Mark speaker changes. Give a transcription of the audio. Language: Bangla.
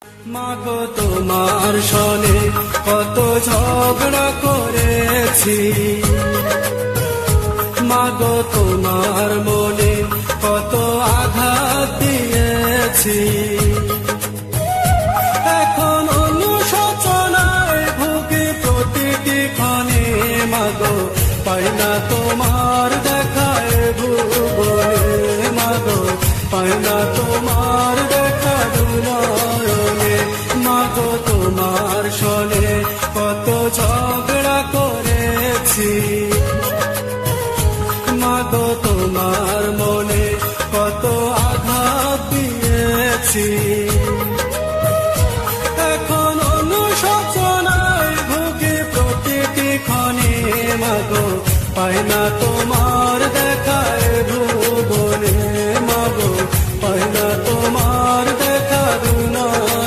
Speaker 1: মাগো তোমার সনে কত ঝগড়া করেছি, মাগো তোমার মনে কত আঘাত দিয়েছি। এখন অনুশোচনায় ভুগি প্রতিটি ক্ষণে, মাগো পাই না তোমার দেখায় ভুবনে, মাগো পাই না তোমার দেখা দুনয়নে। মাগো তোমার সনে কত ঝগড়া করেছি, মাগো তোমার মনে কত আঘাত দিয়েছি। এখন অনুশোচনায় ভুগি প্রতিটি ক্ষণে, মাগো পাই না তোমার